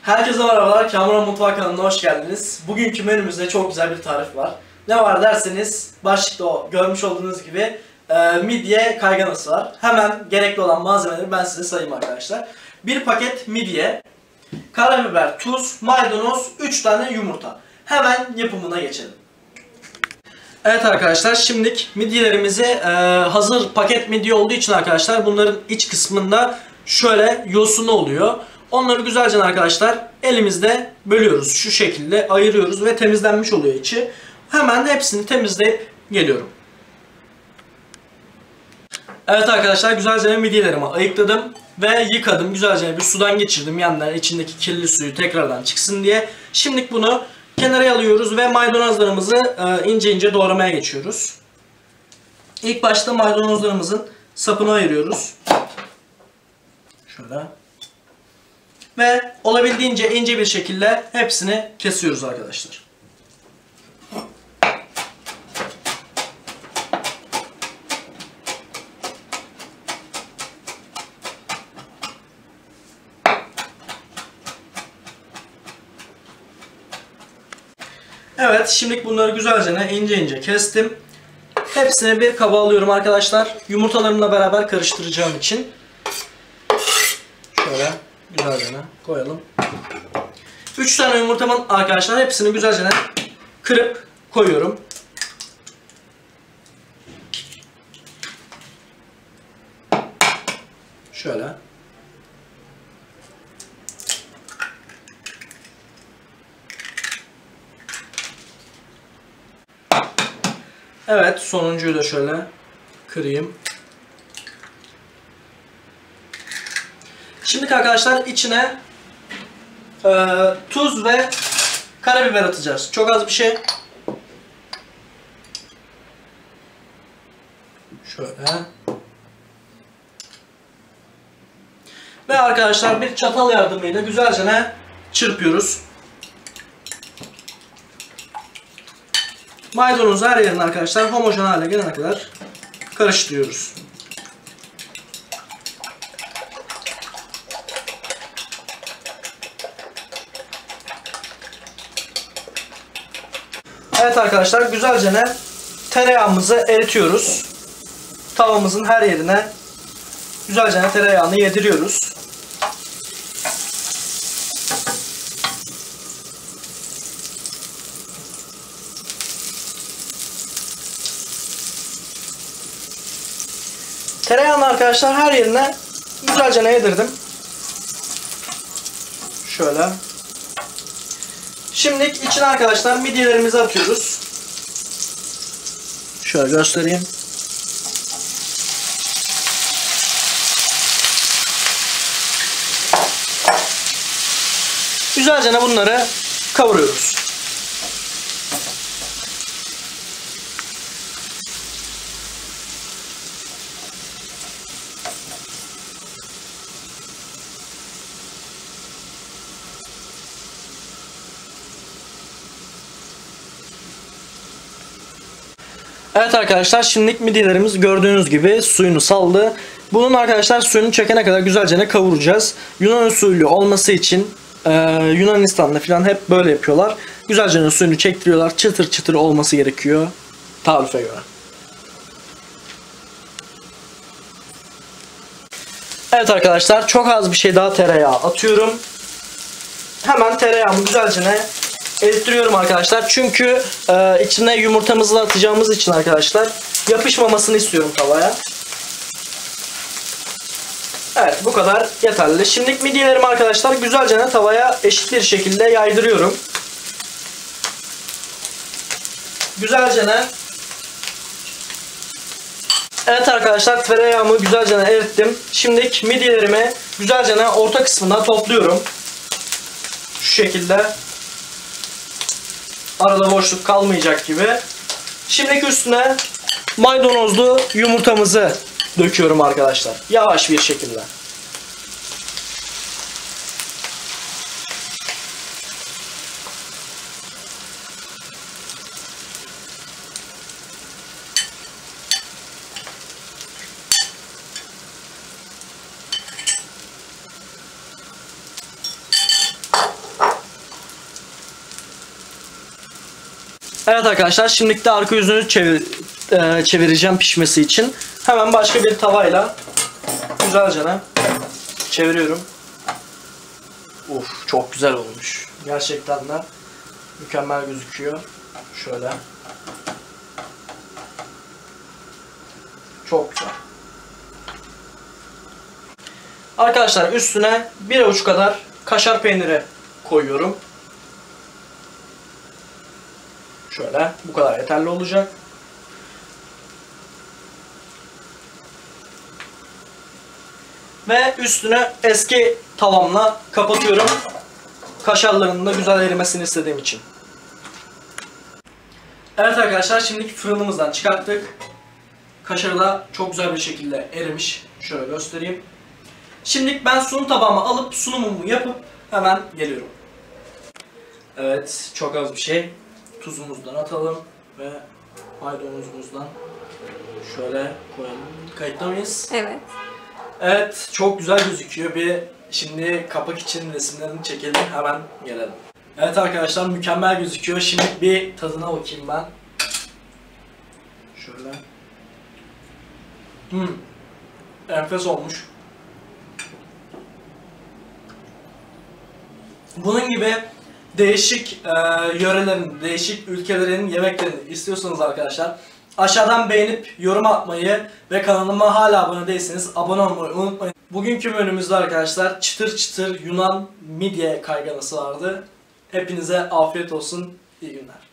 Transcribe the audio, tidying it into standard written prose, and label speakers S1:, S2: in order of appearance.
S1: Herkese merhabalar, Kamuran Mutfak kanalına hoş geldiniz. Bugünkü menümüzde çok güzel bir tarif var. Ne var derseniz, başlıkta o görmüş olduğunuz gibi midye kayganası var. Hemen gerekli olan malzemeleri ben size sayayım arkadaşlar. Bir paket midye, karabiber, tuz, maydanoz, 3 tane yumurta. Hemen yapımına geçelim. Evet arkadaşlar, şimdilik midyelerimizi hazır paket midye olduğu için arkadaşlar bunların iç kısmında şöyle yosunu oluyor. Onları güzelce arkadaşlar elimizde bölüyoruz. Şu şekilde ayırıyoruz ve temizlenmiş oluyor içi. Hemen hepsini temizleyip geliyorum. Evet arkadaşlar, güzelce midyelerimi ayıkladım ve yıkadım. Güzelce bir sudan geçirdim yandan, içindeki kirli suyu tekrardan çıksın diye. Şimdi bunu kenara alıyoruz ve maydanozlarımızı ince ince doğramaya geçiyoruz. İlk başta maydanozlarımızın sapını ayırıyoruz. Şöyle. Ve olabildiğince ince bir şekilde hepsini kesiyoruz arkadaşlar. Evet, şimdilik bunları güzelce ince ince kestim. Hepsini bir kaba alıyorum arkadaşlar. Yumurtalarımla beraber karıştıracağım için. Şöyle güzelce koyalım. 3 tane yumurtamın arkadaşlar hepsini güzelce kırıp koyuyorum. Şöyle. Evet, sonuncuyu da şöyle kırayım. Şimdi arkadaşlar içine tuz ve karabiber atacağız. Çok az bir şey. Şöyle. Ve arkadaşlar bir çatal yardımıyla güzelce çırpıyoruz. Maydanoz her yerine arkadaşlar homojen hale gelene kadar karıştırıyoruz. Evet arkadaşlar, güzelce tereyağımızı eritiyoruz. Tavamızın her yerine güzelce tereyağını yediriyoruz. Tereyağını arkadaşlar her yerine güzelce yedirdim. Şöyle. Şimdi içine arkadaşlar midyelerimizi atıyoruz. Şöyle göstereyim. Güzelce bunları kavuruyoruz. Evet arkadaşlar, şimdilik midyelerimiz gördüğünüz gibi suyunu saldı. Bunun arkadaşlar suyunu çekene kadar güzelce kavuracağız. Yunan usulü olması için Yunanistan'da falan hep böyle yapıyorlar. Güzelce suyunu çektiriyorlar. Çıtır çıtır olması gerekiyor tarife göre. Evet arkadaşlar, çok az bir şey daha tereyağı atıyorum. Hemen tereyağımı güzelce erittiriyorum arkadaşlar. Çünkü içine yumurtamızı da atacağımız için arkadaşlar yapışmamasını istiyorum tavaya. Evet, bu kadar yeterli. Şimdi midyelerimi arkadaşlar güzelce tavaya eşit bir şekilde yaydırıyorum. Güzelce. Evet arkadaşlar, tereyağımı güzelce erittim. Şimdi midyelerimi güzelce orta kısmına topluyorum. Şu şekilde. Arada boşluk kalmayacak gibi. Şimdi üstüne maydanozlu yumurtamızı döküyorum arkadaşlar. Yavaş bir şekilde. Evet arkadaşlar, şimdilik de arka yüzünü çevireceğim pişmesi için. Hemen başka bir tavayla güzelce çeviriyorum. Uf, çok güzel olmuş. Gerçekten de mükemmel gözüküyor. Şöyle. Çok güzel. Arkadaşlar, üstüne bir avuç kadar kaşar peyniri koyuyorum. Şöyle, bu kadar yeterli olacak. Ve üstüne eski tavamla kapatıyorum. Kaşarların da güzel erimesini istediğim için. Evet arkadaşlar, şimdiki fırınımızdan çıkarttık. Kaşarı da çok güzel bir şekilde erimiş. Şöyle göstereyim. Şimdilik ben sunum tabağıma alıp sunumumu yapıp hemen geliyorum. Evet, çok az bir şey. Tuzumuzdan atalım ve maydanozumuzdan şöyle koyalım. Kayıtta mıyız?
S2: Evet.
S1: Evet, çok güzel gözüküyor. Şimdi kapak için resimlerini çekelim, hemen gelelim. Evet arkadaşlar, mükemmel gözüküyor. Şimdi bir tadına bakayım ben. Şöyle. Enfes olmuş. Bunun gibi değişik yörelerin, değişik ülkelerin yemeklerini istiyorsanız arkadaşlar, aşağıdan beğenip yorum atmayı ve kanalıma hala abone değilseniz abone olmayı unutmayın. Bugünkü menümüzde arkadaşlar çıtır çıtır Yunan midye kayganası vardı. Hepinize afiyet olsun, iyi günler.